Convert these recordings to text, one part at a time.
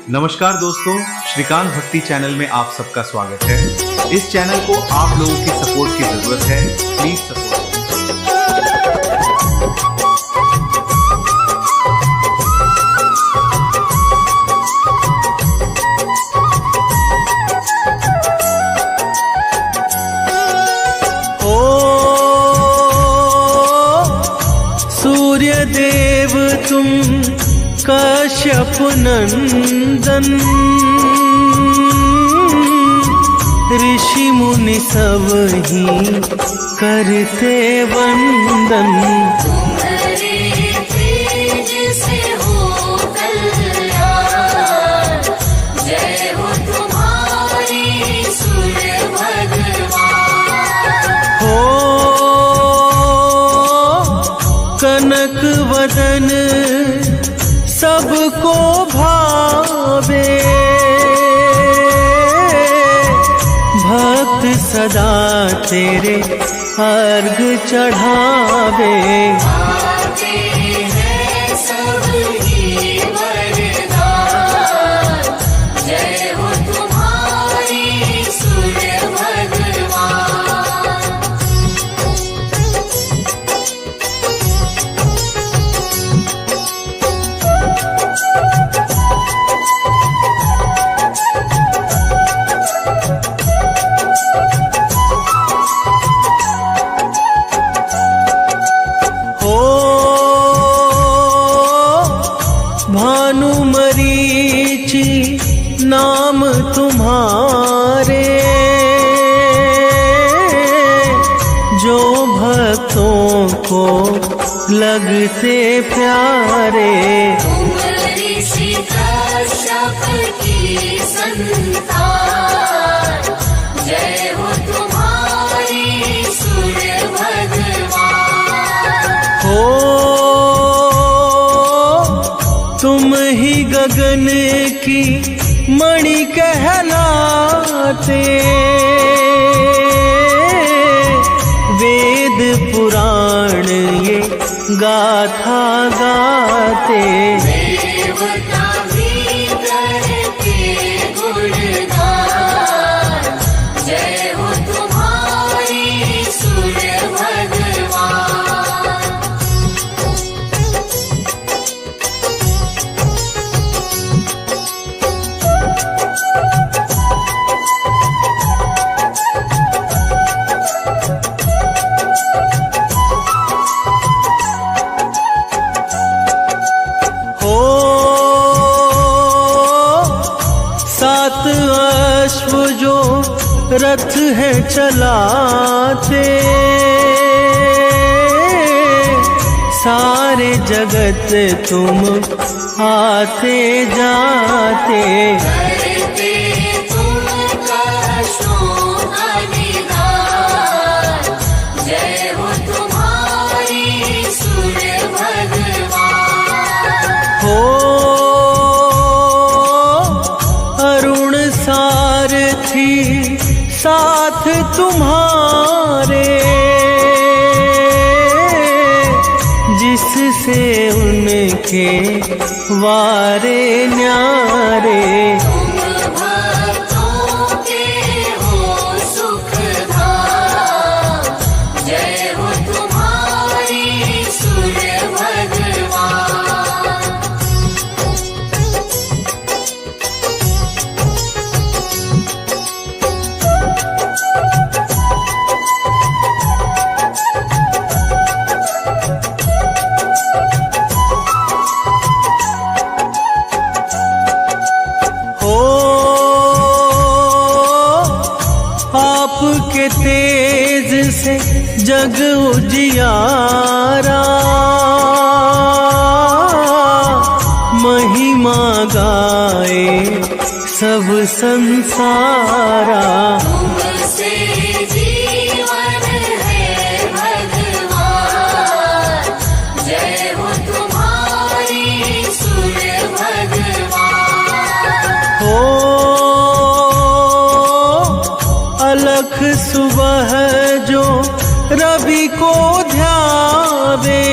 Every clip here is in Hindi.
नमस्कार दोस्तों, श्रीकांत भक्ति चैनल में आप सबका स्वागत है। इस चैनल को आप लोगों की सपोर्ट की जरूरत है। Please support. सूर्य देव तुम कश्यप नंदन, ऋषि मुनि सब ही करते वंदन। तुम्हारे तेज से हो कल्याण, जय हो तुम्हारी सूर्य भगवान। हो कनक वदन सबको भावे, भक्त सदा तेरे अर्घ चढ़ावे। आते हैं सबकी वरदान, जय हो तुम्हारी सूर्य भगवान। भानुमरीचि नाम तुम्हारे, जो भक्तों को लगते प्यारे। तुम ऋषि कश्यप की संतान, जय हो तुम्हारी सूर्य भगवान। हो तुम ही गगन की मणि कहलाते, वेद पुराण ये गाथा गाते। देवता भी करते गुणगान, जय हो तुम्हारी सूर्य भगवान। सात अश्व जो रथ है चलाते, सारे जगत तुम आते जाते। करते तुम कष्टों का निदान, जय हो तुम्हारी सूर्य भगवान। हो अरुण सारथी साथ तुम्हारे, जिससे उनके वारे न्यारे। तुम भक्तों के हो सुखधाम, जय हो तुम्हारी सूर्य भगवान। आपके तेज से जग उजियारा, महिमा गाए सब संसारा। तुमसे जीवन है भगवान, जय हो तुम्हारी सूर्य भगवान। हो अलख सुबह जो रवि को ध्यावे,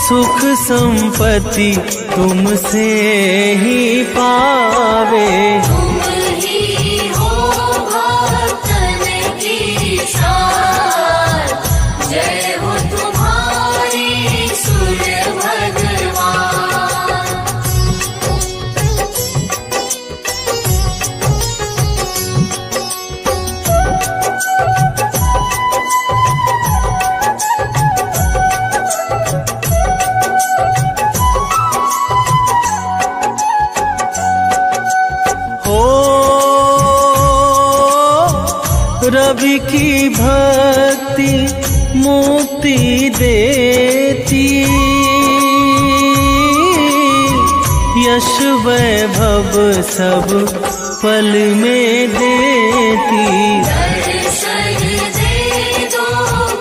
सुख संपत्ति तुमसे ही पावे। तुम ही हो भक्तन की शान, जय हो तुम्हारी सूर्य भगवान। रवि की भक्ति मुक्ति देती, यश वैभव सब पल में देती। दर्शन दे दो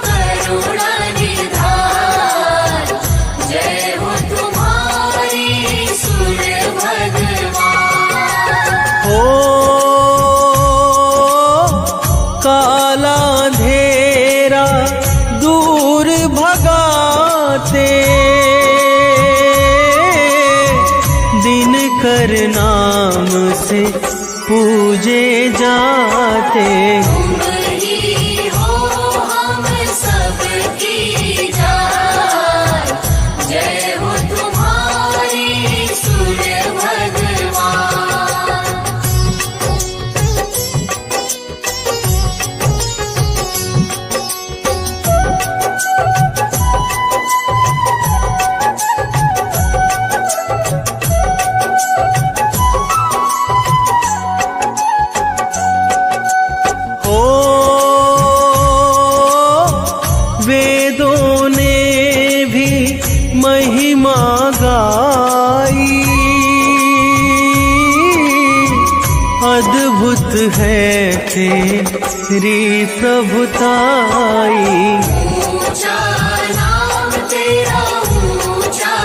करुणा निधान, जय हो तुम्हारी सूर्य भगवान। काला अंधेरा दूर भगाते, दिन कर नाम से पूजे जाते। तुम ही हो हम सबकी जान, जय हो तुम्हारी सूर्य भगवान। वेदों ने भी महिमा गाई, अद्भुत है तेरी प्रभुताई। ऊंचा नाम तेरा ऊंचा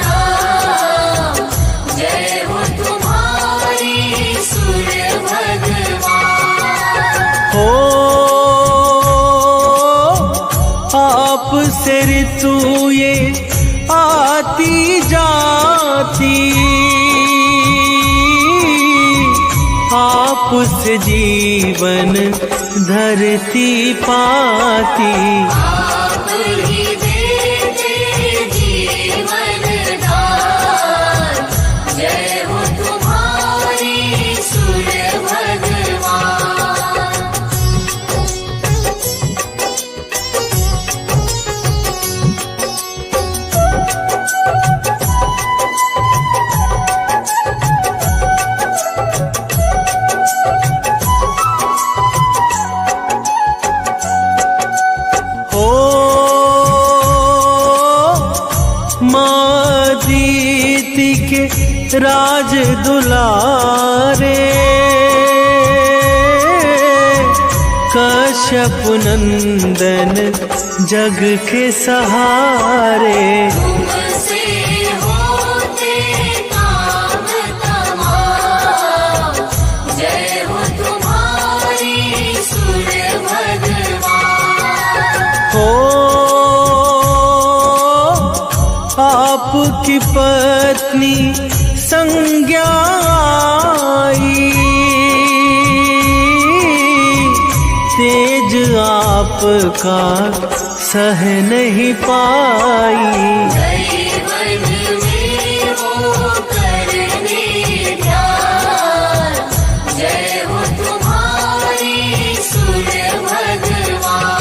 नाम, जय हो तुम्हारी सूर्य भगवान। आपसे ऋतु ये आती जाती, आपसे जीवन धरती पाती। आप ही देते जीवन दान, जय हो तुम्हारी सूर्य भगवान। मादीति के राज दुलारे, कश्यप नंदन जग के सहारे। तुमसे होते काम तमाम, जय हो तुम्हारी सूर्य भगवान। आपकी पत्नी संज्ञा आई, तेज आपका सह नहीं पाई। जीवन में वो करने ध्यान, जय हो तुम्हारी सूर्य भगवान।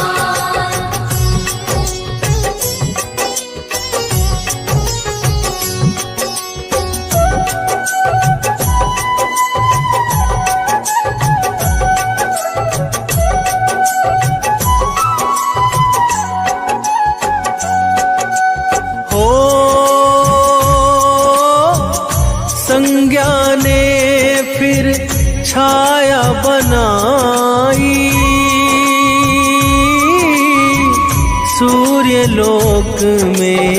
संज्ञा ने फिर छाया बनाई, सूर्य लोक में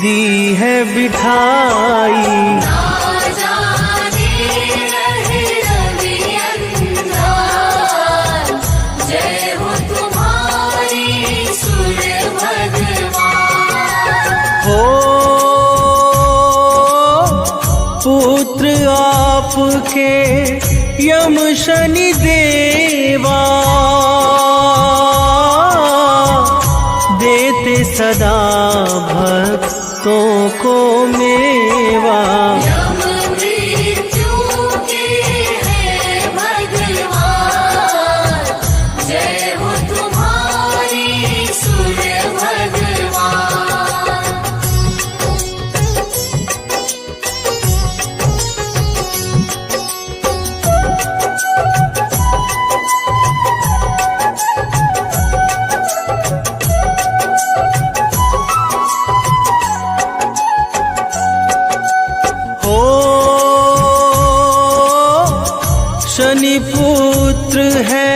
दी है बिठाई। ना जाने रहे रवि अंधार, जय हो तुम्हारी सूर्य भगवान। के यम शनि देवा, देते सदा भक्तों को मेवा। यम मृत्यु के हैं भगवान, जय हो तुम्हारी सूर्य भगवान। शनि पुत्र है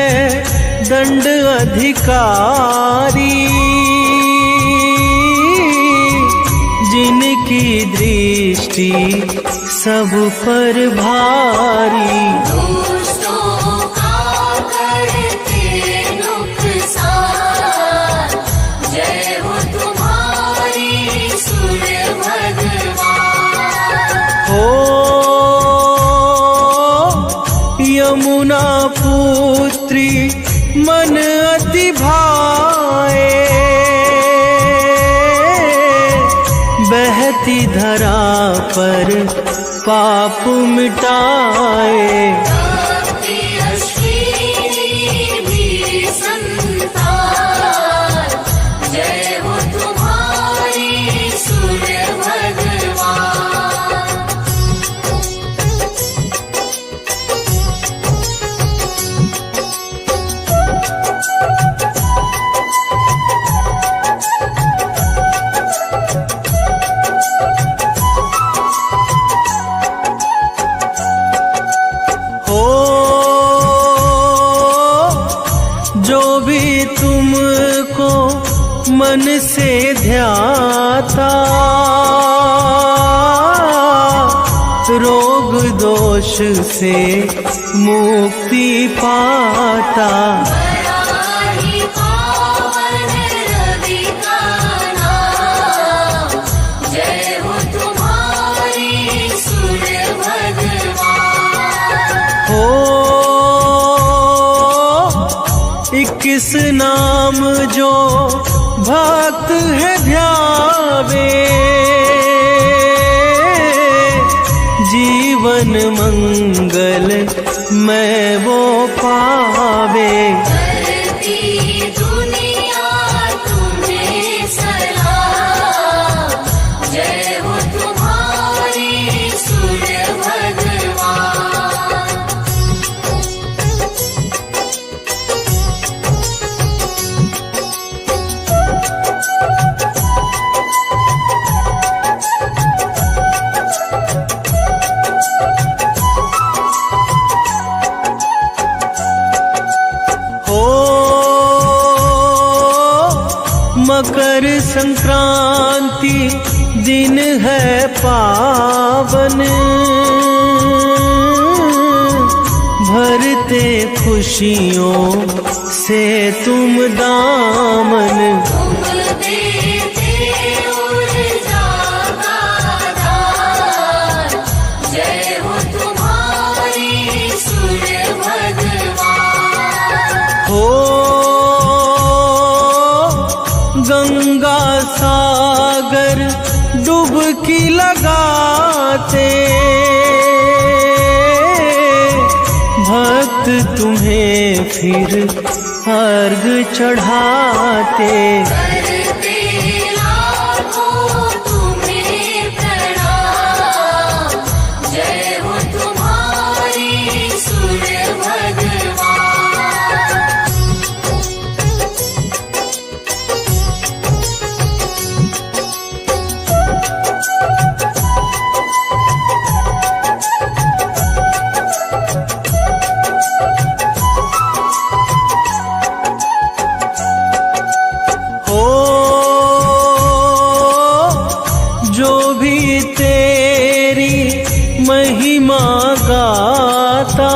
दंड अधिकारी, जिनकी दृष्टि सब पर भारी। दुष्टों का करते नुकसान, जय हो तुम्हारी सूर्य भगवान। हो यमुना पुत्री मन अति भाए, बहती धरा पर पाप मिटाए। भक्ति अश्विनी भी संतान, जय हो तुम्हारी सूर्य भगवान। जो भी तुमको मन से ध्याता, रोग दोष से मुक्ति पाता। बड़ा ही पावन रवि का नाम, जय हो तुम्हारी सूर्य भगवान। हो 21 नाम जो भक्त है ध्यावे, जीवन मंगल मैं वो पावे। करती दुनिया तुम्हें सलाम, जय हो तुम्हारी सूर्य भगवान। मकर संक्रांति दिन है पावन, भरते खुशियों से तुम दामन। तुम देते ऊर्जा का दान, जय हो तुम्हारी सूर्य भगवान। हो गंगा सागर डुबकी लगाते, भक्त तुम्हें फिर अर्घ चढ़ाते। करते लाखों तुम्हें प्रणाम, जय हो तुम्हारी सूर्य भगवान। महिमा गाता,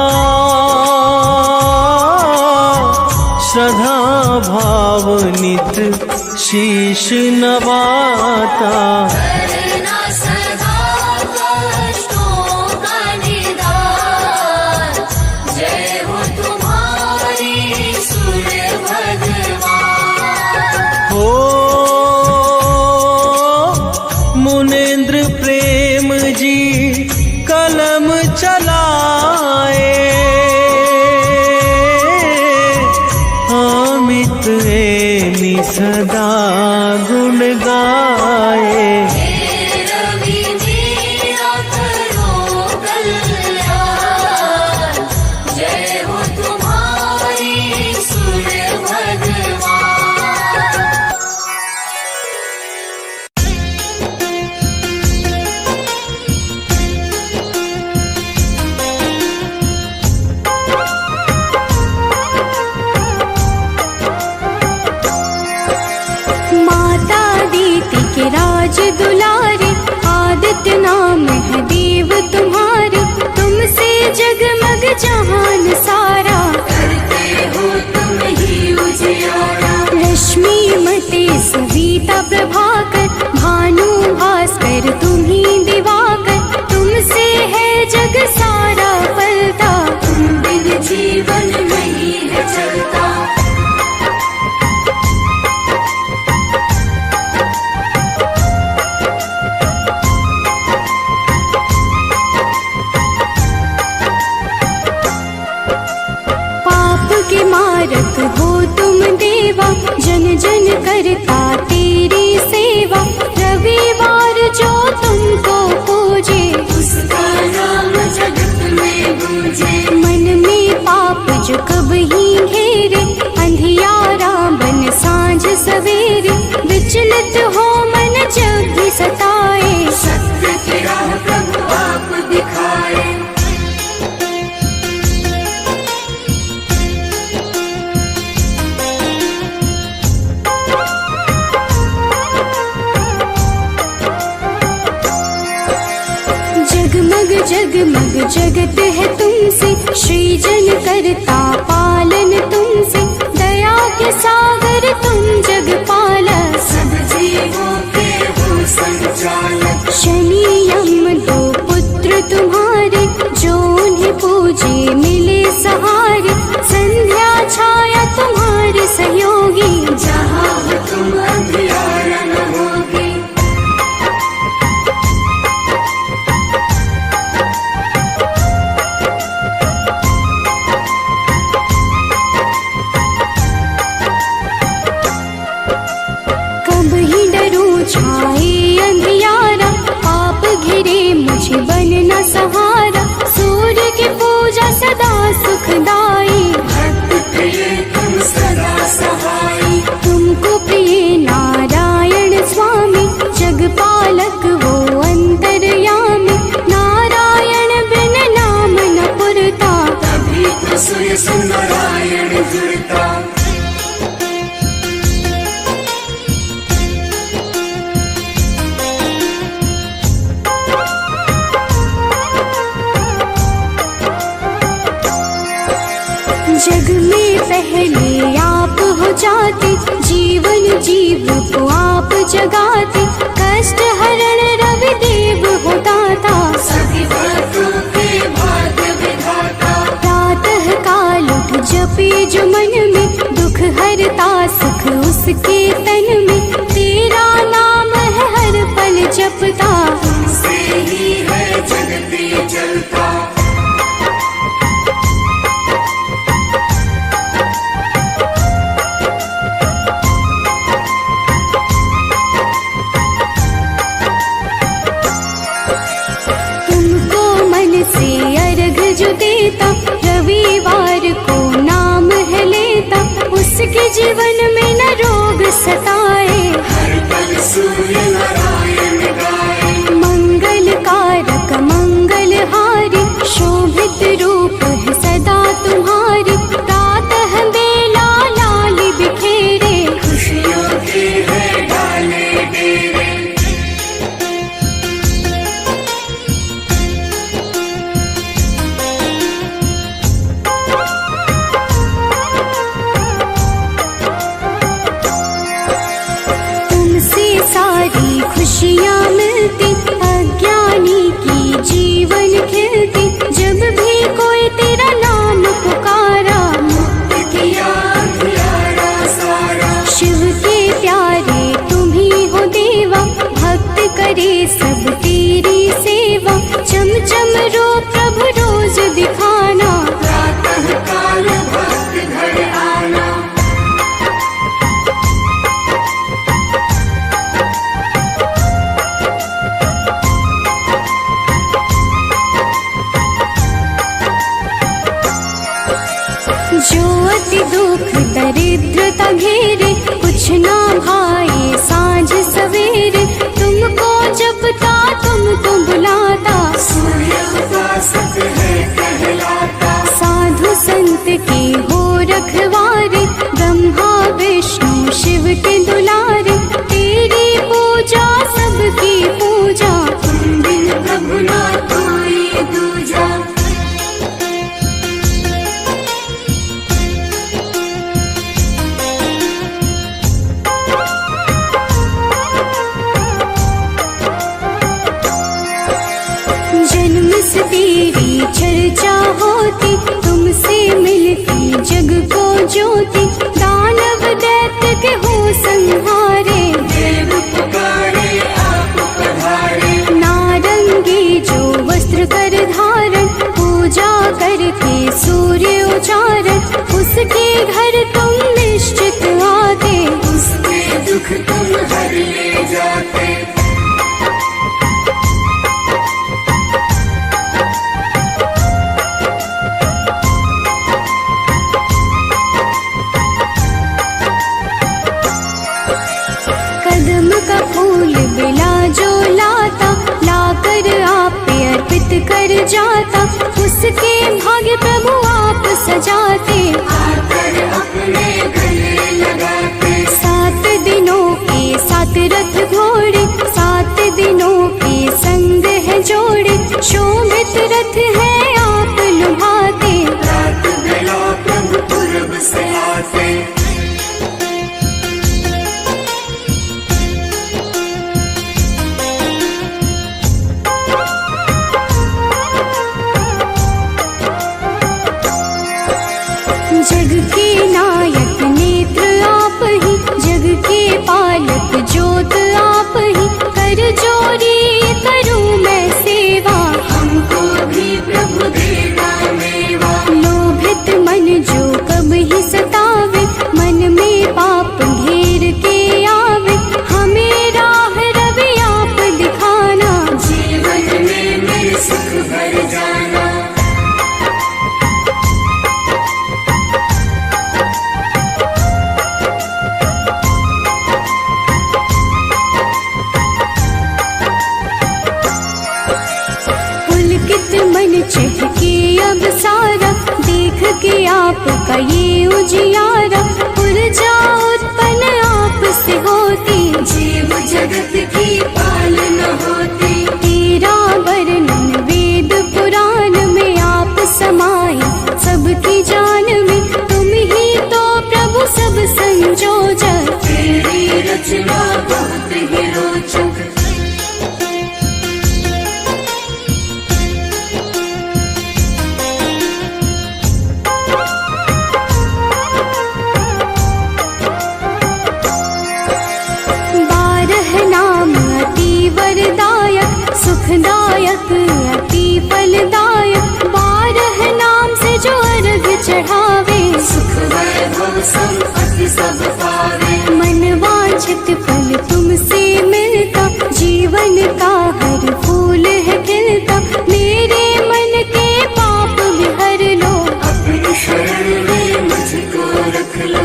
श्रद्धा भाव नित शीश नवाता। करना सदा कष्टों का निदान, करता तेरी सेवा, रविवार जो तुमको पूजे उसका नाम जगत में गूंजे। मन में पाप जो कब ही घेरे, अंधियारा बन सांझ सवेरे, विचलित हो मन जब भी सताए, सत्य की राह प्रभु आप दिखाए। जगमग जगमग जगत है तुमसे, सृजन करता पालन तुमसे, दया के सागर तुम जग पालक, सब जीवों के हो संचालक। शनि यम दो पुत्र तुम्हारे, जो उन्हें पूजे मिले सहारे, संध्या छाया तुम्हारे सहयोगी, जहाँ हो तुम अंधियारा न होगी। कब ही डरूं छाए अंधियारा, पाप घिरे मुझे बनना सहारा, सूर्य की पूजा सदा सुखदाई, भक्त प्रिय तुम सदा सहाय। तुमको प्रिय नारायण स्वामी, जगपालक वो अंतर्यामी, नारायण बिन नाम न पुरता, तभी तो सूर्य से नारायण जुड़ता। जग में पहले आप हो जाते, जीवन जीव को आप जगाते, कष्ट हरण रवि देव हो दाता, सभी भक्तों के भाग्य विधाता। प्रातः काल उठ जपे जो मन में, दुख हरता सुख उसके तन में, तेरा नाम है हर पल जपता, तुमसे ही है जगती चलता। तुमको मन से अर्घ जो देता, रविवार को नाम है लेता, उसके जीवन में न रोग सताए, हर पल सूर्य नारायण गाए। मंगल कारक मंगलहारी, शोभित रूप है सदा तुम्हारी, प्रातः बेला लाल बिखेरे, खुशियों के है डाले डेरे। तुमसे सारी खुशियाँ मिलती, अज्ञानी की जीवन खिलती, जब भी कोई तेरा नाम पुकारा, मुक्त किया अंधियारा सारा। शिव के प्यारे तुम ही हो देवा, भक्त करे सब तेरी सेवा, चम चम रो प्रभु रोज दिखाना, प्रातः काल भक्त घर आना। जो अति दुख दरिद्रता घेरे, कुछ ना भाए सांझ सवेरे, तुमको जपता तुमको बुलाता, सूर्य उपासक है कहलाता। साधु संत के हो रखवारे, ब्रह्मा विष्णु शिव के दुलारे, तेरी पूजा सबकी पूजा, तुम बिन प्रभु ना कोई दूजा। जन्म से तेरी चर्चा होती, तुमसे मिलती जग को ज्योति, दानव दैत्य के हो संहारे, देव पुकारे आप पधारे। नारंगी जो वस्त्र कर धारण, पूजा करके सूर्य उचारण, उसके घर तुम निश्चित आते, उसके जाता, उसके भाग्य प्रभु आप सजाते, आकर अपने गले लगाते। 7 दिनों के 7 रथ घोड़े, 7 दिनों के संग है जोड़े, शोभित रथ है आप लुभाते, रात बेला प्रभु पूरब से आते। जग के नायक नेत्र आप ही, जग के पालक ज्योत आप ही, कर जोरी करूं मैं सेवा, हमको भी प्रभु देना मेवा। लोभित मन जो कब ही सतावे, मन में पाप घेर के आवे, हमें राह रवि आप दिखाना, जीवन में मेरे सुख भर जाना। पुलकित मन चहके अब सारा, देख के आपका ये उजियारा, ऊर्जा उत्पन्न आप से होती, जीव जगत की पालना होती। तेरा वर्णन वेद पुराण में आप समाए, सबकी जान में तुम ही तो प्रभु सब संजोजक, तेरी रचना बहुत ही रोचक। वरदायक सुखदायक अति फलदायक, 12 नाम से जो अर्घ चढ़ावे, सुख वैभव संपत्ति सब पावे। मन वांछित फल तुमसे मिलता, जीवन का हर फूल है खिलता, मेरे मन के पाप भी हर लो, अपनी शरण में मुझको रख लो।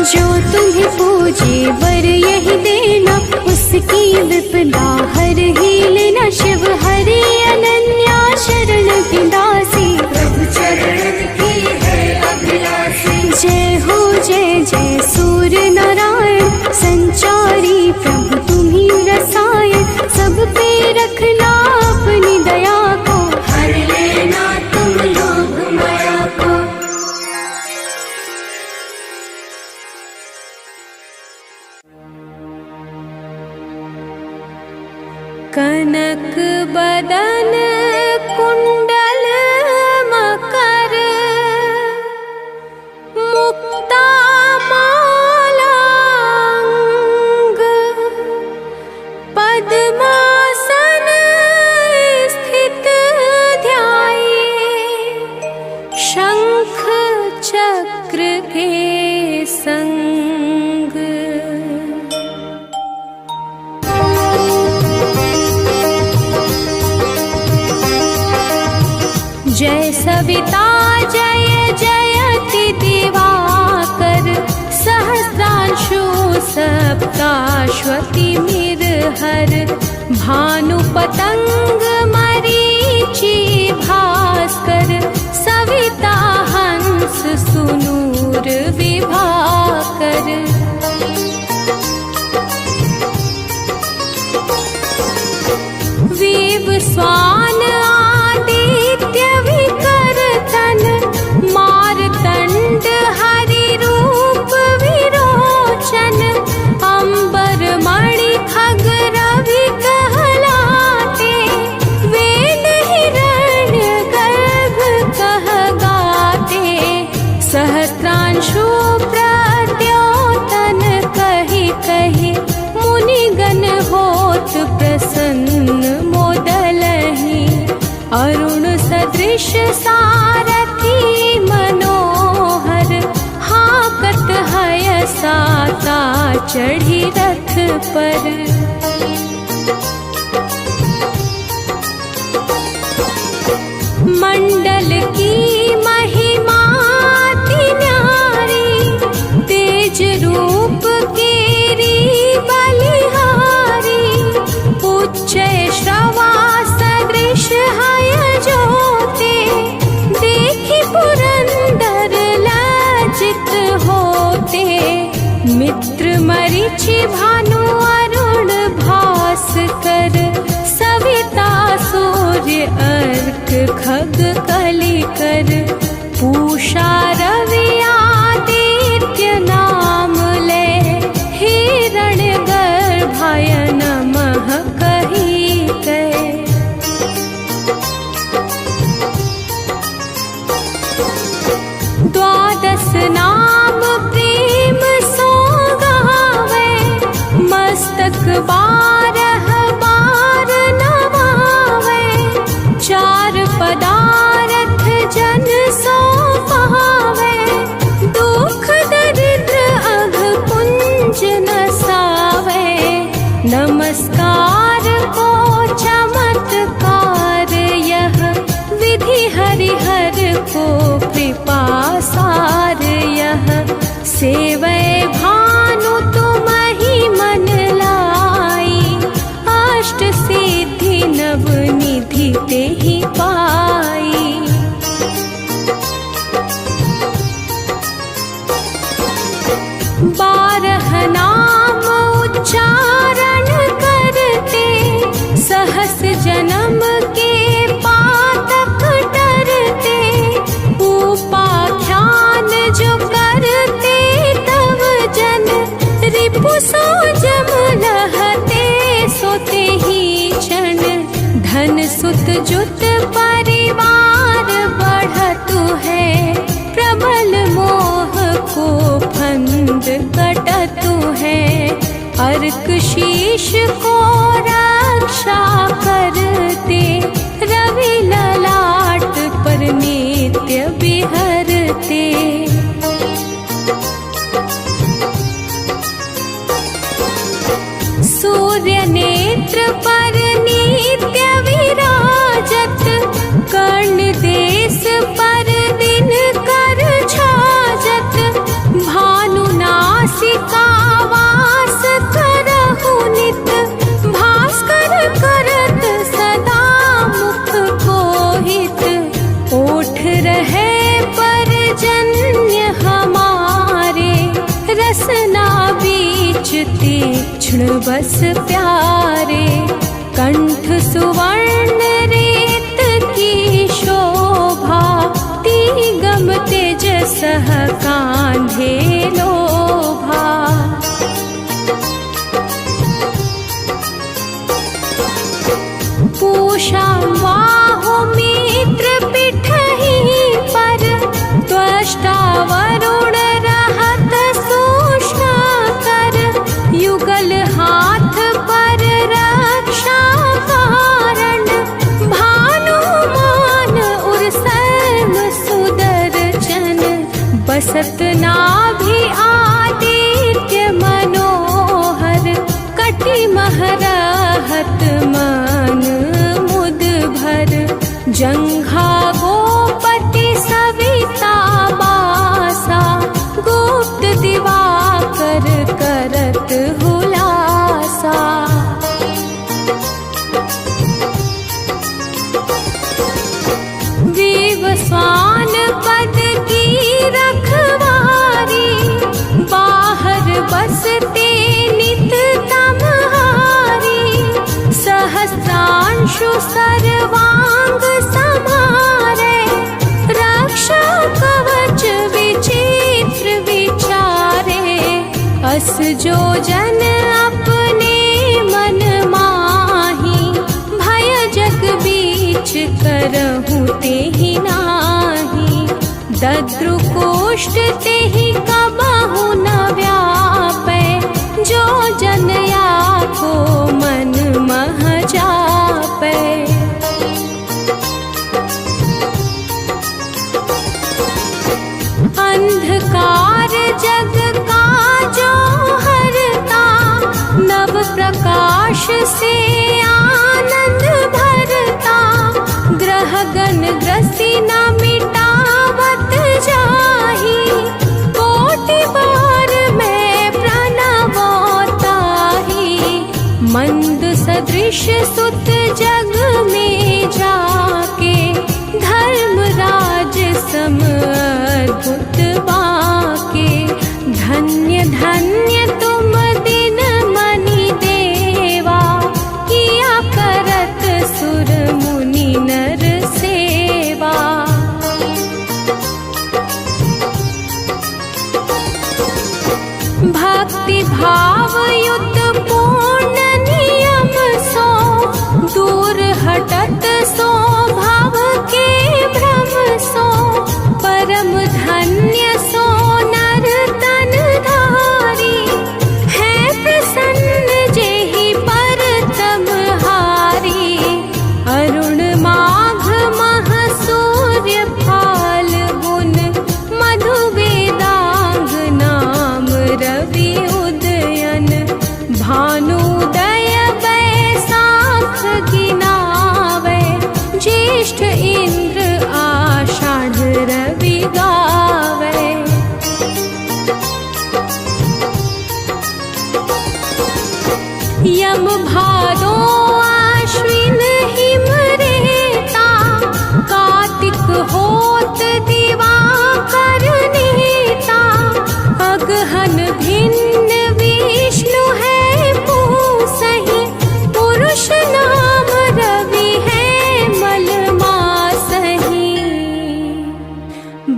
जो तुम्हें पूजे वर यही देना, उसकी विपदा हर ही लेना, शिव हरि अनन्या शरण की दासी, प्रभु चरण की है अभिलाषी। जय हो जय जय सूर्य नारायण, संचारी प्रभु तुम्ही रसायन, सब पे रखना अपनी दया को, हर लेना तुम लोग माया को। कनक बदन कुंडल मकर, मुक्ता माला अंग, पद्मासन स्थित ध्याये, शंख चक्र के संग। जय सविता जय जयति दिवाकर, सहस्रांशु सप्ताश्वति मिरहर, भानु पतंग मरीचि भास्कर, सविता हंस सुनूर विभाकर। विव स्वान आदित्य विकर तन, मारतंड हरि रूप विरोचन, अंबर मणि खग रवि कहलाते, वेद हिरण्य गर्भ कह गाते, सहस्रांशु प्रद्योतन कहि कहि, मुनिगण होत प्रसन्न मोदलहि, अरुण सदृश सारथी मनोहर, हाकत हय साता चढ़ी रथ पर। मंडल की भानु अरुण भास्कर सविता सूर्य अर्क खग कलिकर पूषा रवि आदित्य नाम ले हिरण्य गर्भाय नमः कही कहे। द्वादश नाम प्रेम सो गावे मस्तक बारह बार नवावे चार पदारथ जन सो पावे दुख दरिद्र अघ पुंज नसावे नमस्कार को चमत्कार यह विधि हरिहर को कृपा सार यह सेवै भानु तुम ही मन लाई अष्ट सिद्धि नव निधि ते ही पाई। बारह नाम उच्चारण करते सहस जन्म के पातक डरते उपाख्यान जो करते तव जन रिपु सो जम लहते सोते ही क्षण धन सुत जुत परिवार बढ़तु है प्रबल मोह को फंद कटतु है अर्क शीश को रक्षा करते रवि ललाट पर नित्य बिहरते। सूर्य नेत्र पर नित्य विराजत कर्ण देश पर दिन कर छाजत भानु नासिका वास करहु नित भास्कर करत सदा मुख कोहित ओठ रहे परजन्य हमारे रसना बीच तीक्ष्ण बस प्यारे कंठ सुवर्ण रेत की शोभा तिगम तेज सह कांधे लोभा। पूषा वाहु मित्र पिठहि पर त्वष्टा वरुण रहत सूक्ष्म कर युगल हाथ पर रक्षा कारण भानुमान उर सर्व सुदर्शन बसत नाभि आदित्य मनोहर कटि महरहत मन मुद भर जंघा गोपति सविता बासा गुप्त दिवाकर करत हुलासा। विवस्वान पद की रखवारी बाहर बसते नित तमहारी सहस्रांशु सर्वांग समारे रक्षा कवच विचित्र विचारे अस जो जन अपने मन माही भय जग बीच करहु तेहि नाही दद्रु कोष्ठ तेहि कबहु न व्यापै जो जनया को मन मह जापै। अंधकार जग का जो हरता नव प्रकाश से आनंद भरता ग्रह गण ग्रसी न मिटावत जाही कोटि बार में प्रणवता ही मंद सदृश सुत जग में जाके धर्मराज सम अद्भुत बाके धन्य धन्य तुम दिन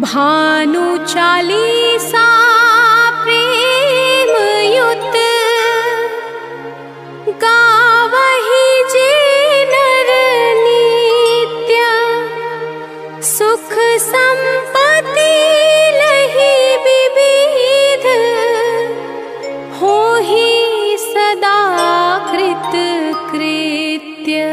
भानु चालीसा प्रेम युत गावहि जे नर नित्य सुख संपत्ति लहि विविध होहि सदा कृत कृत्य।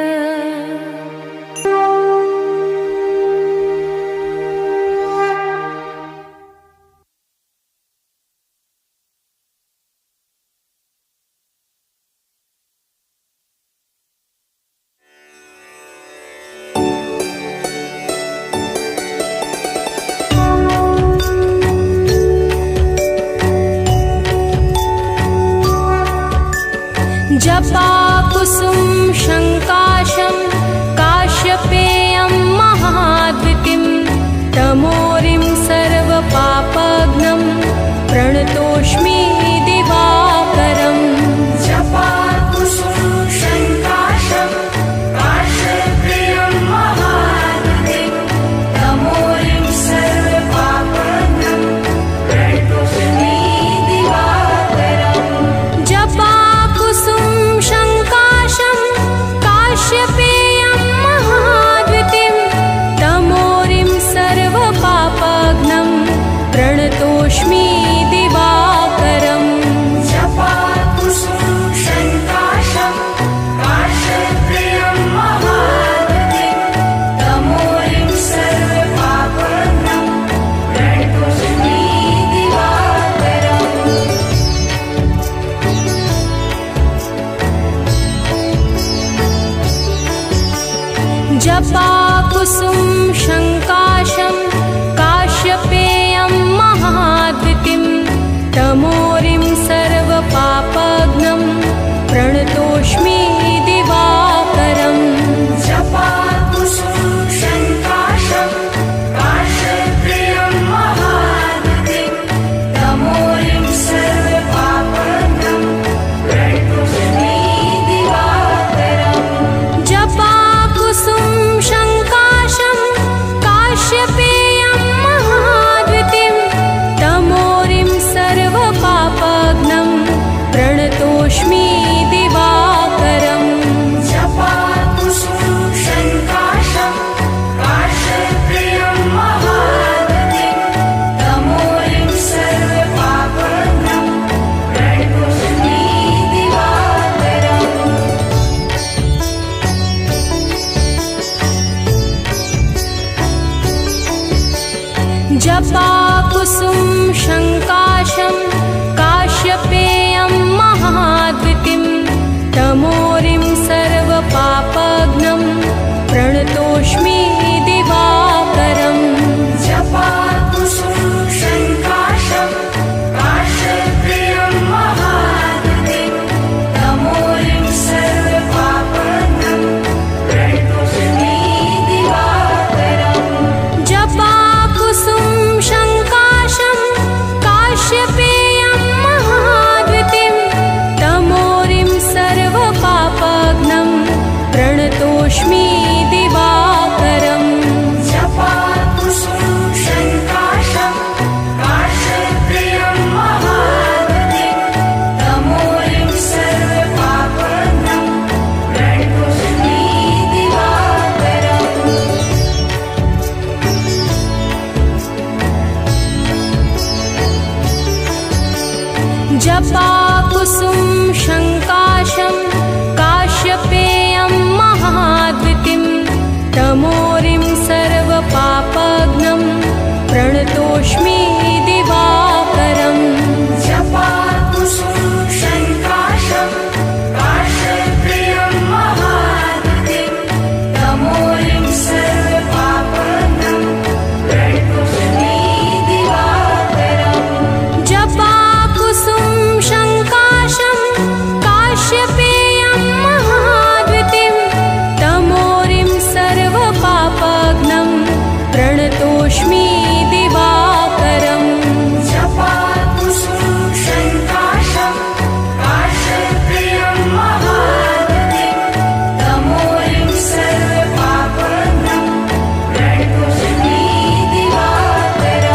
जपा कुसुम शङ्काशं काश्यपेयं महाद्वितीं तमोरिं सर्वपापघ्नं प्रणतोऽस्मि दिवाकरम्। जपा कुसुम शङ्काशं काश्यपेयं महाद्वितीं तमोरिं सर्वपापघ्नं प्रणतोऽस्मि दिवाकरम्। जपा कुसुम शङ्काशं काश्यपेयं महाद्वितीं तमोरिं सर्वपापघ्नं प्रणतोऽस्मि दिवाकरम्। जपा कुसुम शङ्काशं काश्यपेयं महाद्वितीं तमोरिं सर्वपापघ्नं प्रणतोऽस्मि दिवाकरम्। जपा कुसुम शङ्काशं काश्यपेयं महाद्वितीं तमोरिं सर्वपापघ्नं प्रणतोऽस्मि दिवाकरम्। जपा कुसुम शङ्काशं काश्यपेयं महाद्वितीं तमोरिं सर्वपापघ्नं प्रणतोऽस्मि दिवाकरम्। जपा कुसुम शङ्काशं काश्यपेयं महाद्वितीं तमोरिं सर्वपापघ्नं प्रणतोऽस्मि दिवाकरम्। जपा कुसुम शङ्काशं काश्यपेयं महाद्वितीं तमोरिं सर्वपापघ्नं प्रणतोऽस्मि दिवाकरम्। जपा कुसुम शङ्काशं काश्यपेयं महाद्वितीं तमोरिं सर्वपापघ्नं प्रणतोऽस्मि दिवाकरम्। जपा कुसुम शङ्काशं काश्यपेयं महाद्वितीं तमोरिं सर्वपापघ्नं प्रणतोऽस्मि दिवाकरम्। जपा कुसुम शङ्काशं काश्यपेयं महाद्वितीं तमोरिं सर्वपापघ्नं प्रणतोऽस्मि दिवाकरम्। जपा कुसुम शङ्काशं काश्यपेयं महाद्वितीं तमोरिं सर्वपापघ्नं प्रणतोऽस्मि दिवाकरम्। जपा कुसुम शङ्काशं काश्यपेयं महाद्वितीं तमोरिं सर्वपापघ्नं प्रणतोऽस्मि दिवाकरम्। जपा कुसुम शङ्काशं काश्यपेयं महाद्वितीं तमोरिं सर्वपापघ्नं प्रणतोऽस्मि दिवाकरम्। जपा कुसुम शङ्काशं काश्यपेयं महाद्वितीं तमोरिं सर्वपापघ्नं प्रणतोऽस्मि दिवाकरम्। जपा कुसुम शङ्काशं काश्यपेयं महाद्वितीं तमोरिं सर्वपापघ्नं प्रणतोऽस्मि दिवाकरम्।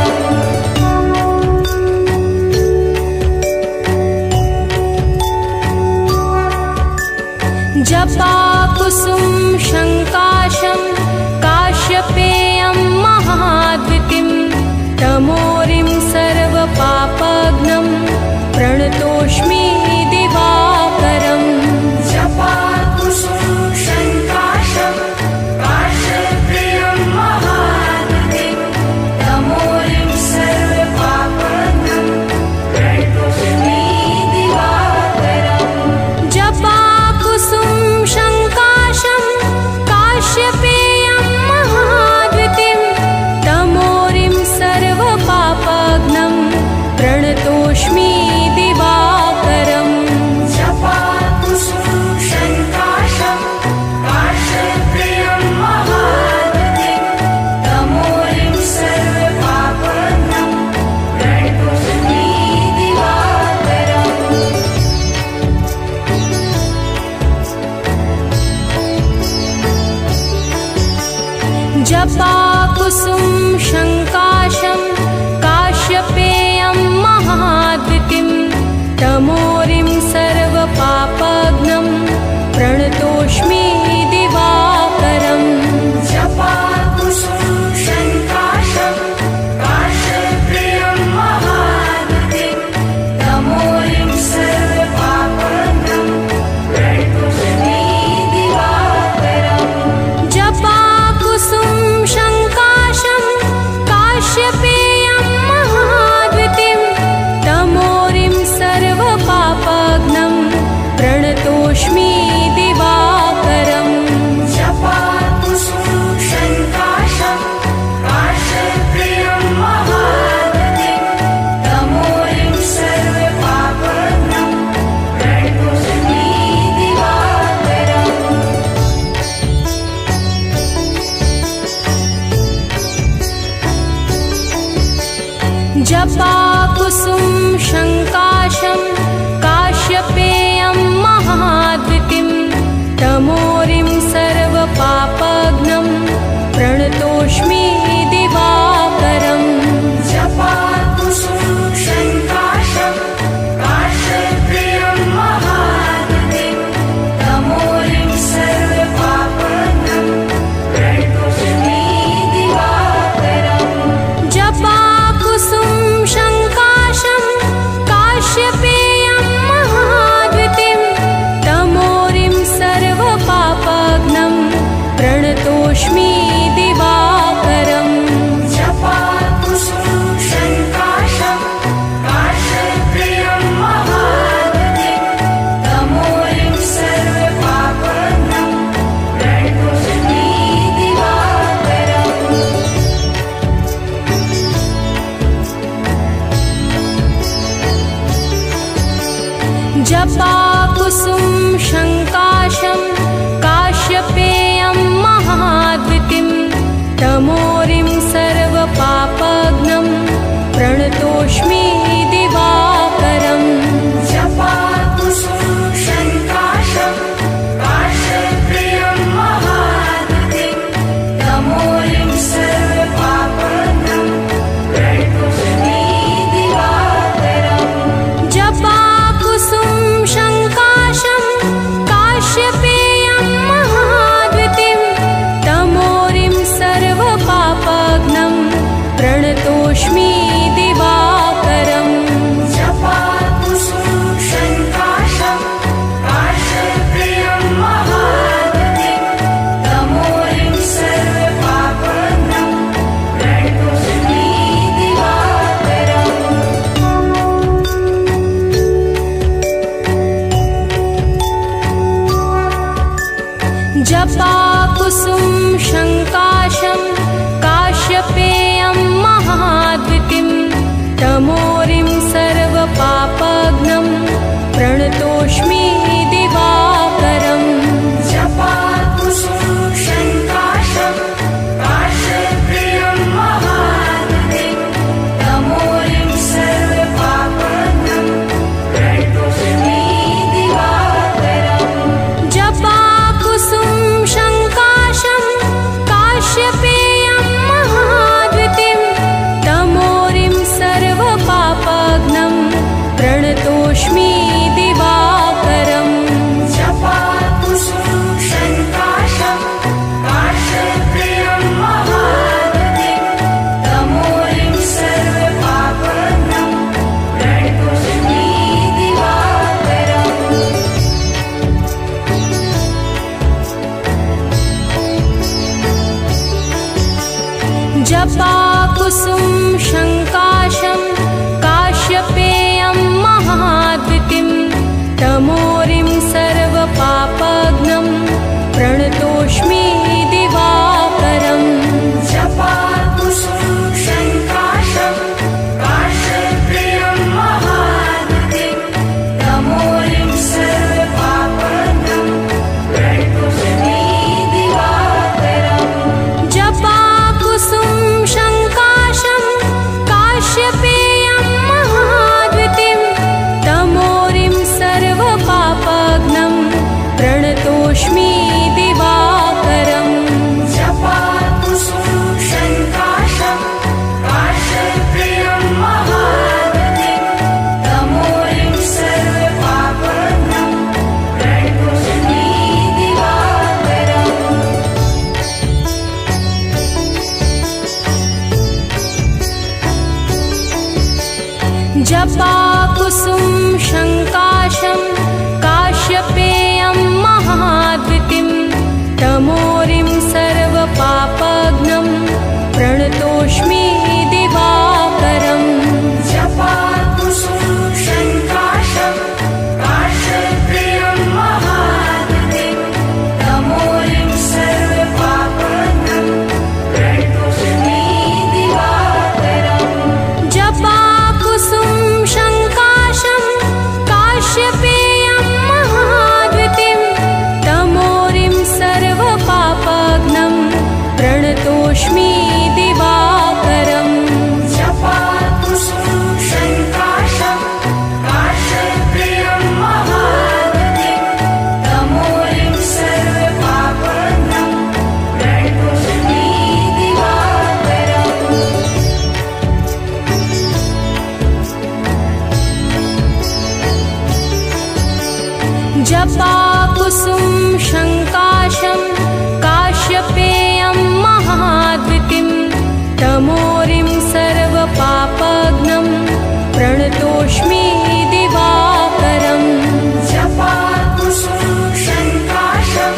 प्रणतोष्मि दिवाकरम् जपाकुसुमं शङ्काशं काश्यपेयं महादतिं तमोरिं सर्वपापहरणं प्रणतोष्मि दिवाकरम् जपाकुसुम शङ्काशं काश्यपेयं महाद्वितिं तमोरिं सर्वपापघ्नं प्रणतोष्मि दिवाकरम् जपाकुसुमं शङ्काशं काश्यपेयं महादतिं तमोरिं सर्वपापहरणं प्रणतोष्मि दिवाकरम् जपाकुसुम शङ्काशं काश्यपेयं महाद्वितिं तमोरिं सर्वपापघ्नं प्रणतोष्मि दिवाकरम् जपाकुसुमं शङ्काशं काश्यपेयं महादतिं तमोरिं सर्वपापहरणं प्रणतोष्मि दिवाकरम् जपाकुसुम शङ्काशं काश्यपेयं महाद्वितिं तमोरिं सर्वपापघ्नं प्रणतोष्मि दिवाकरम् जपाकुसुमं शङ्काशं काश्यपेयं महादतिं तमोरिं सर्वपापहरणं प्रणतोष्मि दिवाकरम् जपाकुसुम शङ्काशं काश्यपेयं महाद्वितिं तमोरिं सर्वपापघ्नं प्रणतोष्मि दिवाकरम् जपाकुसुमं शङ्काशं काश्यपेयं महादतिं तमोरिं सर्वपापहरणं प्रणतोष्मि दिवाकरम् जपाकुसुम शङ्काशं काश्यपेयं महाद्वितिं तमोरिं सर्वपापघ्नं प्रणतोष्मि दिवाकरम् जपाकुसुमं शङ्काशं काश्यपेयं महादतिं तमोरिं सर्वपापहरणं प्रणतोष्मि दिवाकरम् जपाकुसुम शङ्काशं काश्यपेयं महाद्वितिं तमोरिं सर्वपापघ्नं प्रणतोष्मि दिवाकरम् जपाकुसुमं शङ्काशं काश्यपेयं महादतिं तमोरिं सर्वपापहरणं प्रणतोष्मि दिवाकरम् जपाकुसुम शङ्काशं काश्यपेयं महाद्वितिं तमोरिं सर्वपापघ्नं प्रणतोष्मि दिवाकरम् जपाकुसुमं शङ्काशं काश्यपेयं महादतिं तमोरिं सर्वपापहरणं प्रणतोष्मि दिवाकरम् जपाकुसुम शङ्काशं काश्यपेयं महाद्वितिं तमोरिं सर्वपापघ्नं प्रणतोष्मि दिवाकरम् जपाकुसुमं शङ्काशं काश्यपेयं महादतिं तमोरिं सर्वपापहरणं प्रणतोष्मि दिवाकरम् जपाकुसुम शङ्काशं काश्यपेयं महाद्वितिं तमोरिं सर्वपापघ्नं प्रणतोष्मि दिवाकरम् जपाकुसुमं शङ्काशं काश्यपेयं महादतिं जपाकुसुम शङ्काशं काश्यपेयं महाद्युतिं तमोरिं सर्वपापघ्नं प्रणतोऽस्मि दिवाकरम् जपाकुसुम शङ्काशं काश्यपेयं महाद्युतिं तमोरिं सर्वपापघ्नं प्रणतोऽस्मि दिवाकरम् जपाकुसुम शङ्काशं काश्यपेयं महाद्युतिं तमोरिं सर्वपापघ्नं प्रणतोऽस्मि दिवाकरम् जपाकुसुम शङ्काशं काश्यपेयं महाद्युतिं तमोरिं सर्वपापघ्नं प्रणतोऽस्मि दिवाकरम् जपाकुसुम शङ्काशं काश्यपेयं महाद्युतिं तमोरिं सर्वपापघ्नं प्रणतोऽस्मि दिवाकरम् जपाकुसुम शङ्काशं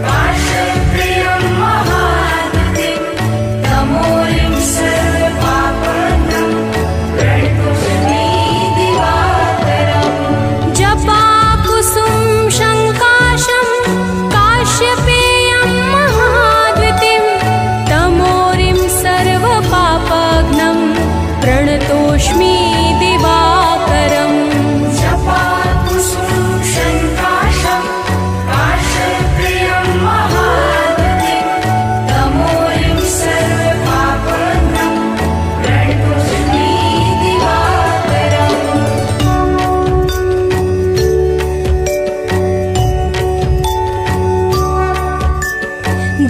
काश्यपेयं महाद्युतिं तमोरिं सर्वपापघ्नं प्रणतोऽस्मि दिवाकरम् जपाकुसुम शङ्काशं काश्यपेयं महाद्युतिं तमोरिं सर्वपापघ्नं प्रणतोऽस्मि दिवाकरम् जपाकुसुम शङ्काशं काश्यपेयं महाद्युतिं तमोरिं सर्वपापघ्नं प्रणतोऽस्मि दिवाकरम्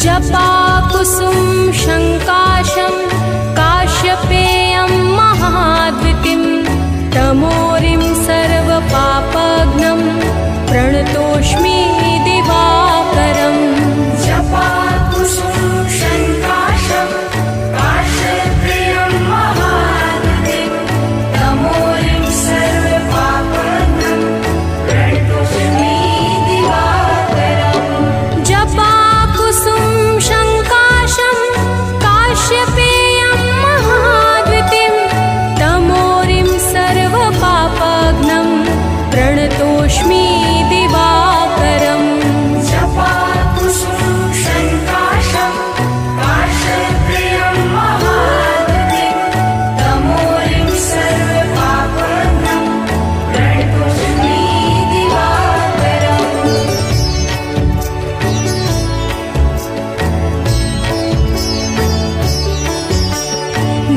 जपाकुसुम शङ्काशं काश्यपेयं महाद्युतिं तमोरिं सर्वपापघ्नं प्रणतोऽस्मि दिवाकरम् जपाकुसुम शङ्काशं काश्यपेयं महाद्युतिं तमोरिं सर्वपापघ्नं प्रणतोऽस्मि दिवाकरम् जपाकुसुम शङ्काशं काश्यपेयं महाद्युतिं तमोरिं सर्वपापघ्नं प्रणतोऽस्मि दिवाकरम् जपाकुसुम शङ्काशं काश्यपेयं महाद्युतिं तमोरिं सर्वपापघ्नं प्रणतोऽस्मि दिवाकरम्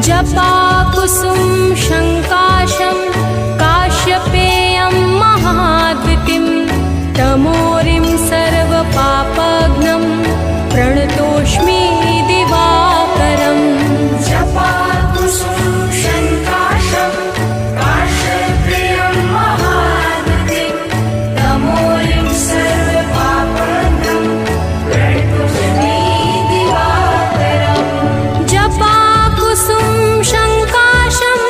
जपाकुसुम शङ्काशं काश्यपेयं महाद्युतिं तमोरिं सर्वपापघ्नं प्रणतोऽस्मि दिवाकरम् जपाकुसुम शङ्काशं काश्यपेयं महाद्युतिं तमोरिं सर्वपापघ्नं प्रणतोऽस्मि दिवाकरम् जपाकुसुम शङ्काशं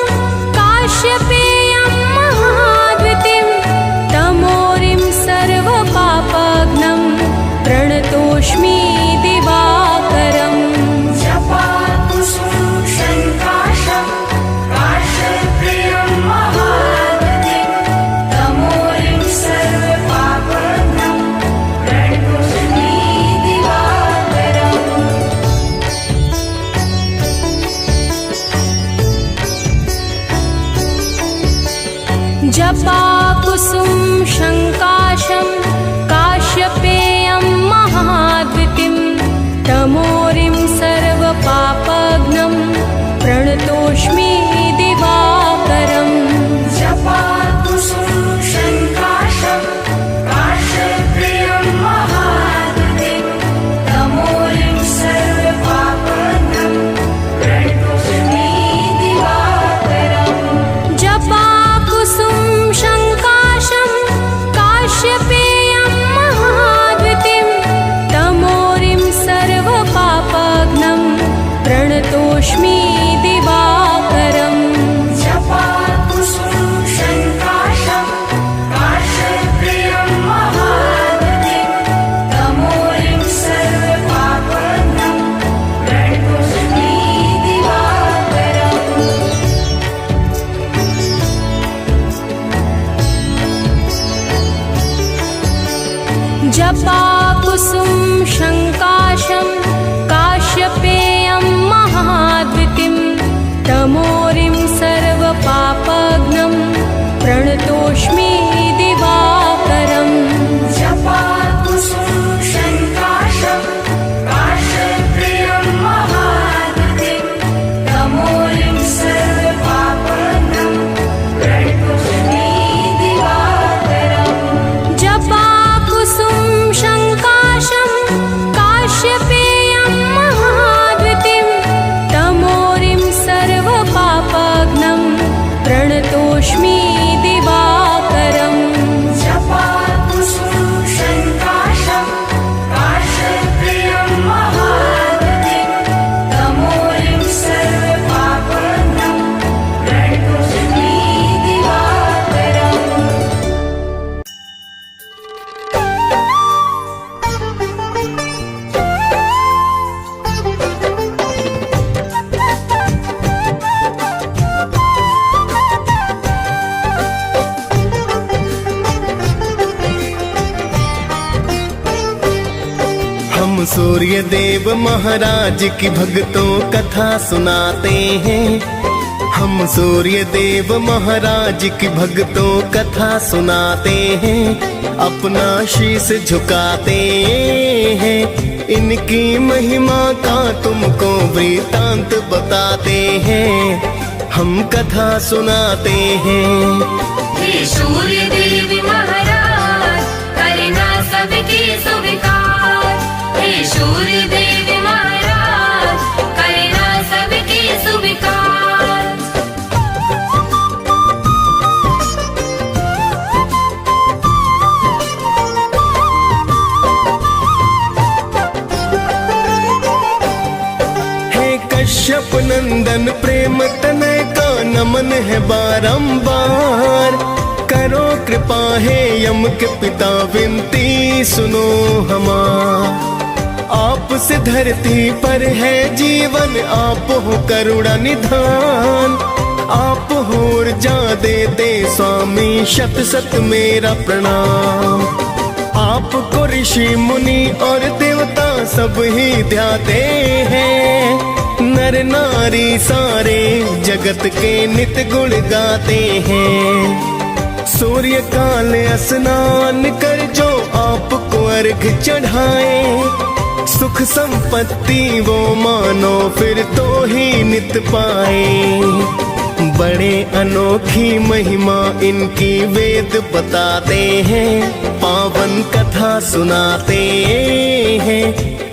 रश्मि दिवाकरम् जपाकुसुमं शङ्काशं काशप्रियं महागतिं तमोरिं सर्वपापहरं प्रणतोऽस्मि दिवाकरम्। हम सूर्य देव महाराज की भक्तों कथा सुनाते हैं। हम सूर्य देव महाराज की भक्तों कथा सुनाते हैं। अपना शीश झुकाते हैं। इनकी महिमा का तुमको वृतांत बताते हैं। हम कथा सुनाते हैं। हे सूर्य देव महाराज करना सबकी स्वीकार। हे सूर्य देव महाराज करना सबकी स्वीकार। हे कश्यप नंदन प्रेम तनय का नमन है बारंबार। करो कृपा है यम के पिता विनती सुनो हमार। आपसे धरती पर है जीवन आप हो करुणा निधान। आप हो ऊर्जा देते स्वामी शत शत मेरा प्रणाम। आपको ऋषि मुनि और देवता सब ही ध्याते हैं। नर नारी सारे जगत के नित गुण गाते हैं। सूर्य काल स्नान कर जो आपको अर्घ चढ़ाए। सुख संपत्ति वो मानो फिर तो ही नित पाए। बड़े अनोखी महिमा इनकी वेद बताते हैं। पावन कथा सुनाते हैं।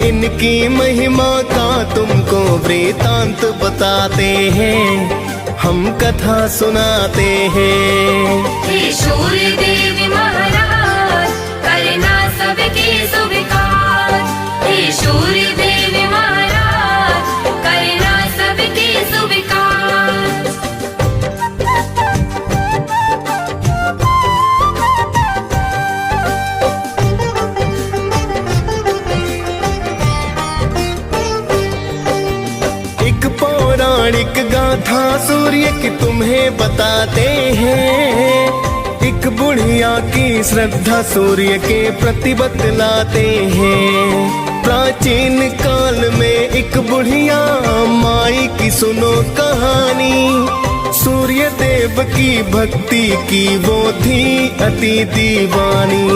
इनकी महिमा का तुमको वृतांत बताते हैं। हम कथा सुनाते हैं। हे सूर्य देव महाराज करना सबकी स्वीकार। हे सूर्य देव महाराज करना सबकी स्वीकार। एक पौराणिक गाथा सूर्य की तुम्हें बताते हैं। एक बुढ़िया की श्रद्धा सूर्य के प्रति बतलाते हैं। प्राचीन काल में एक बुढ़िया माई की सुनो कहानी। सूर्य देव की भक्ति की वो थी अति दीवानी।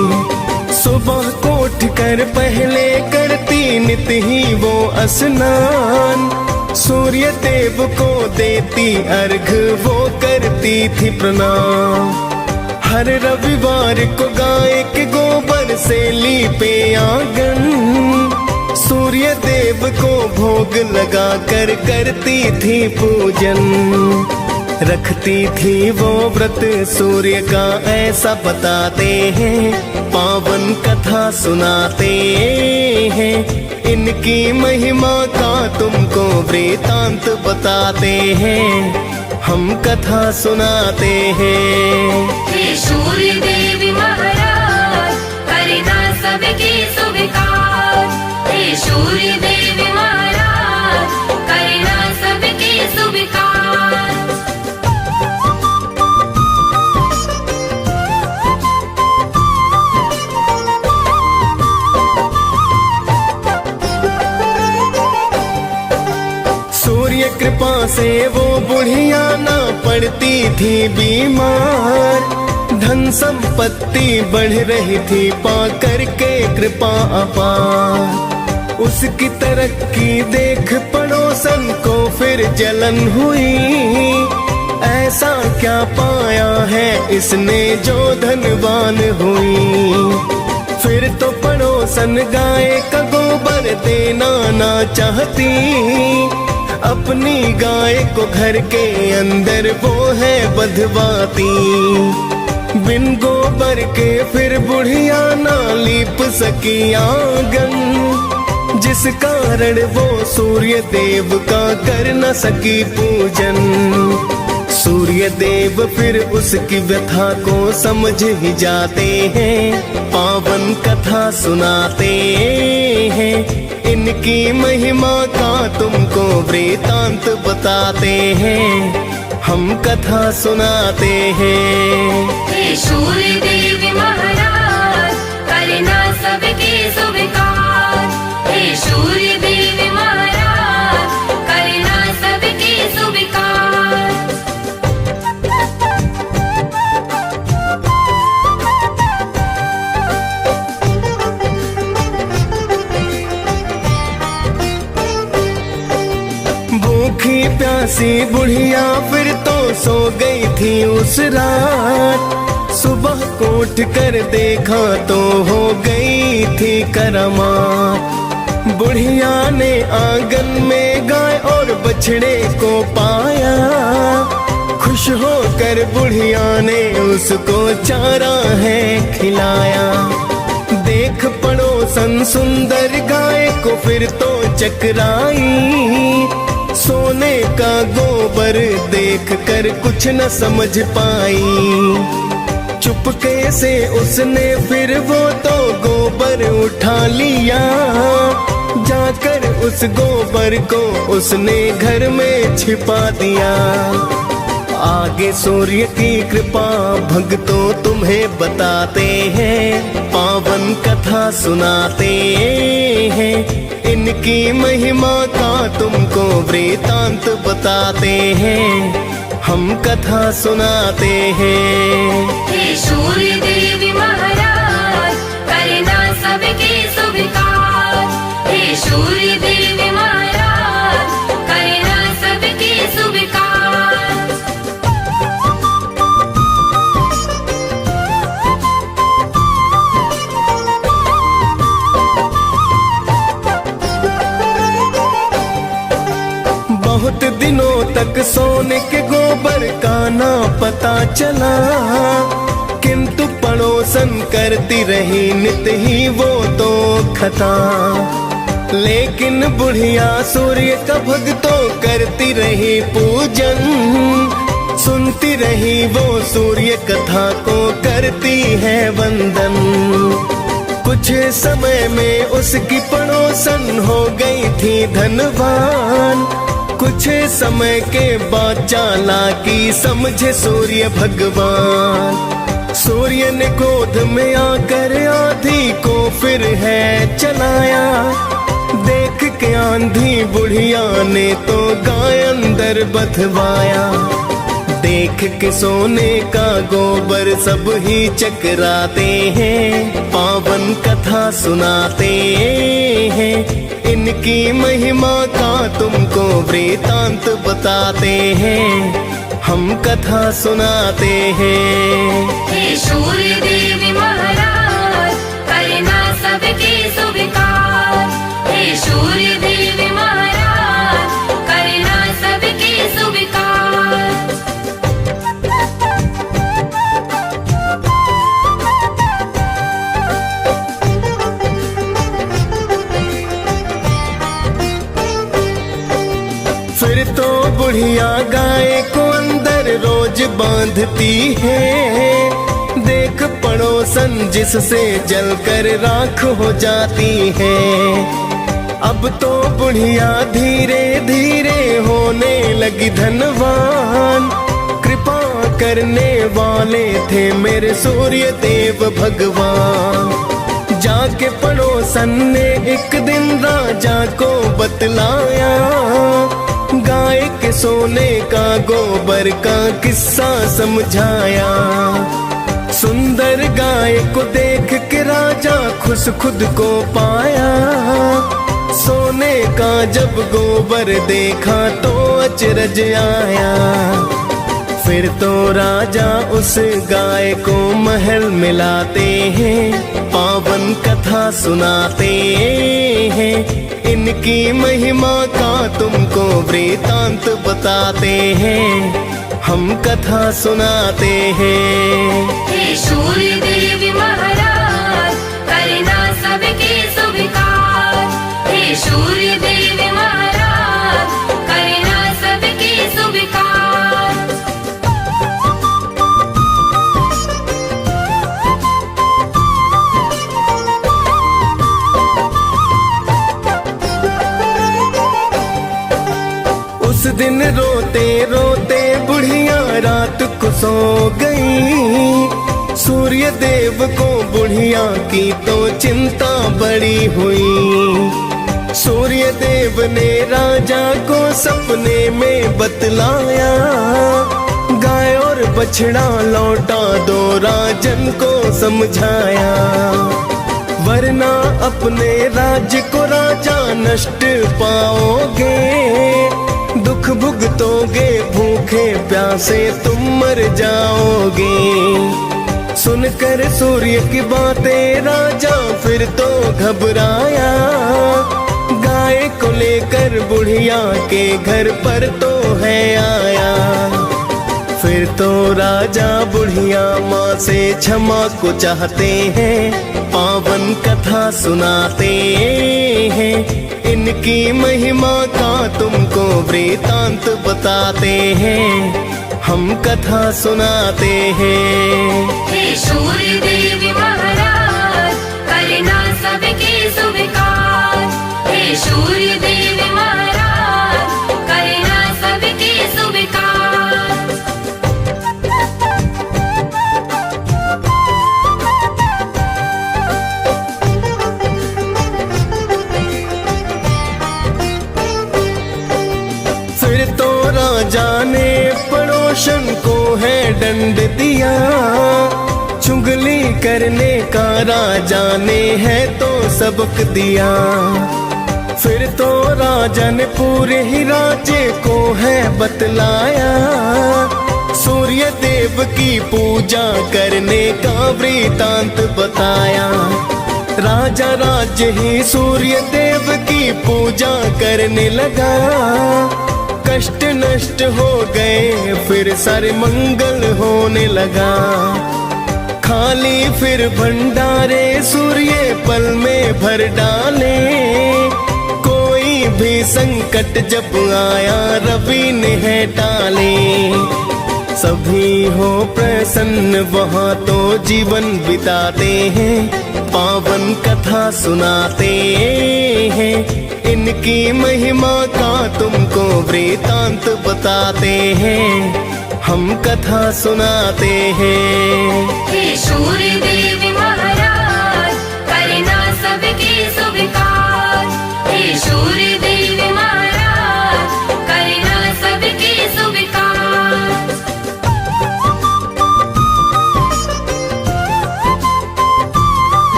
सुबह को उठ कर पहले करती नित ही वो स्नान। सूर्य देव को देती अर्घ वो करती थी प्रणाम। हर रविवार को गाय के गोबर से लीपे आंगन। सूर्य देव को भोग लगा कर करती थी पूजन। रखती थी वो व्रत सूर्य का ऐसा बताते हैं। पावन कथा सुनाते हैं। इनकी महिमा का तुमको वृतांत बताते हैं। हम कथा सुनाते हैं। हे सूर्य देव महाराज करना सबकी स्वीकार। हे सूर्य देव महाराज करना सबकी स्वीकार। सूर्य कृपा से वो बुढ़िया ना पड़ती थी बीमार। धन संपत्ति बढ़ रही थी पाकर के कृपा अपार। उसकी तरक्की देख पड़ोसन को फिर जलन हुई। ऐसा क्या पाया है इसने जो धनवान हुई। फिर तो पड़ोसन गाय का गोबर देना ना चाहती। अपनी गाय को घर के अंदर वो है बंधवाती। बिन गोबर के फिर बुढ़िया ना लीप सकी आंगन, जिस कारण वो सूर्य देव का कर न सकी पूजन। सूर्य देव फिर उसकी व्यथा को समझ ही जाते हैं, पावन कथा सुनाते हैं। इनकी महिमा का तुमको वृतांत बताते हैं, हम कथा सुनाते हैं। हे सूर्य देव महाराज करना सबके स्वीकार। हे सूर्य देव महाराज करना सबके स्वीकार। भूखी प्यासी बुढ़िया फिर तो सो गई थी उस रात। सुबह को उठ कर देखा तो हो गई थी करामात। बुढ़िया ने आंगन में गाय और बछड़े को पाया, खुश होकर बुढ़िया ने उसको चारा है खिलाया। देख पड़ोसन सुंदर गाय को फिर तो चकराई, सोने का गोबर देख कर कुछ न समझ पाई। चुपके से उसने फिर वो तो गोबर उठा लिया, जाकर उस गोबर को उसने घर में छिपा दिया। आगे सूर्य की कृपा भक्तों तुम्हें बताते हैं, पावन कथा सुनाते हैं। इनकी महिमा का तुमको वृतांत बताते हैं, हम कथा सुनाते हैं। हे सूर्य देव महाराज करना सबके स्वीकार। हे सूर्य देव महाराज करना सबके स्वीकार। बहुत दिनों तक सोने के गोबर का ना पता चला, किंतु पड़ोसन करती रही नित ही वो तो खता। लेकिन बुढ़िया सूर्य का भक्तों करती रही पूजन, सुनती रही वो सूर्य कथा को करती है वंदन। कुछ समय में उसकी पड़ोसन हो गई थी धनवान। कुछ समय के बाद चालाकी समझे सूर्य भगवान। सूर्य ने क्रोध में आकर आंधी को फिर है चलाया। देख के आंधी बुढ़िया ने तो गाय अंदर बधवाया। देख के सोने का गोबर सब ही चकराते हैं, पावन कथा सुनाते हैं। इनकी महिमा का तुमको वृतांत बताते हैं, हम कथा सुनाते हैं। हे सूर्य देव महाराज करना सबके स्वीकार। हे सूर्य देव महाराज करना सबके स्वीकार। फिर तो बुढ़िया गाय को अंदर रोज बांधती है। देख पड़ोसन जिससे जलकर राख हो जाती है। अब तो बुढ़िया धीरे धीरे होने लगी धनवान। कृपा करने वाले थे मेरे सूर्य देव भगवान। जाके पड़ोसन ने एक दिन राजा को बतलाया, गाय के सोने का गोबर का किस्सा समझाया। सुंदर गाय को देख के राजा खुश खुद को पाया। सोने का जब गोबर देखा तो अचरज आया। फिर तो राजा उस गाय को महल मिलाते हैं, पावन कथा सुनाते हैं। इनकी महिमा का तुमको वृतांत बताते हैं, हम कथा सुनाते हैं। हे सूर्य देव महाराज करना सबके स्वीकार। हे सूर्य देव महाराज करना सबके स्वीकार। उस दिन रोते रोते बुढ़िया रात को सो गई। सूर्य देव को बुढ़िया की तो चिंता बड़ी हुई। सूर्य देव ने राजा को सपने में बतलाया, गाय और बछड़ा लौटा दो राजन को समझाया, वरना अपने राज्य को राजा नष्ट पाओगे। दुख भुगतोगे, भूखे प्यासे तुम मर जाओगे। सुनकर सूर्य की बातें राजा फिर तो घबराया, गाय को लेकर बुढ़िया के घर पर तो है आया। फिर तो राजा बुढ़िया माँ से क्षमा को चाहते हैं, पावन कथा सुनाते हैं। इनकी महिमा का तुमको वृतांत बताते हैं, हम कथा सुनाते हैं। हे सूर्य देव महाराज करना सबके स्वीकार। हे सूर्य देव महाराज करना सबके स्वीकार। फिर तो राजा ने पड़ोसन को है दंड दिया, चुगली करने का राजा ने है तो सबक दिया। फिर तो राजा ने पूरे ही राज्य को है बतलाया, सूर्य देव की पूजा करने का वृतांत बताया। राजा राज्य ही सूर्य देव की पूजा करने लगा, कष्ट नष्ट हो गए फिर सारे मंगल होने लगा। खाली फिर भंडारे सूर्य पल में भर डाले, कोई भी संकट जब आया रवि ने है टाले। सभी हो प्रसन्न वहाँ तो जीवन बिताते हैं, पावन कथा सुनाते हैं। इनकी महिमा का तुमको वृतांत बताते हैं, हम कथा सुनाते हैं। हे सूर्य देव महाराज करना सबके स्वीकार। हे सूर्य देव महाराज करना सबके स्वीकार।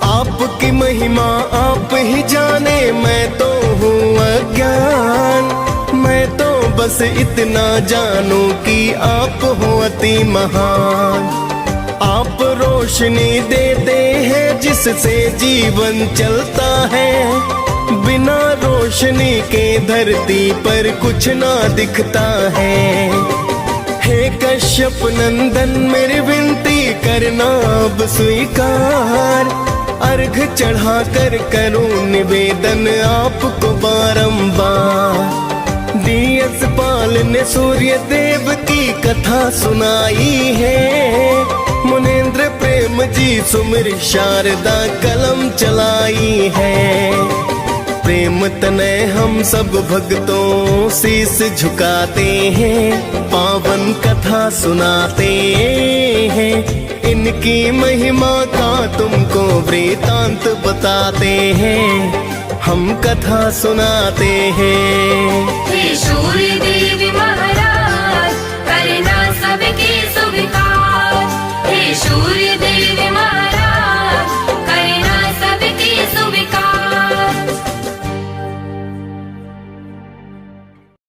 आपकी महिमा आप ही जाने, मैं तो हूँ अज्ञान। मैं तो बस इतना जानूं कि आप हो अति महान। आप रोशनी देते हैं जिससे जीवन चलता है, बिना रोशनी के धरती पर कुछ ना दिखता है। हे कश्यप नंदन मेरी विनती करना अब स्वीकार, अर्घ चढ़ा कर करूं निवेदन आपको बारंबार। दियस पाल ने सूर्य देव की कथा सुनाई है, मुनेन्द्र प्रेम जी सुमिर शारदा कलम चलाई है। प्रेम तनय हम सब भक्तों शीस झुकाते हैं, पावन कथा सुनाते हैं। इनकी महिमा का तुमको वृतांत बताते हैं, हम कथा सुनाते हैं। हे सूर्य देव महाराज करना सबके स्वीकार। हे सूर्य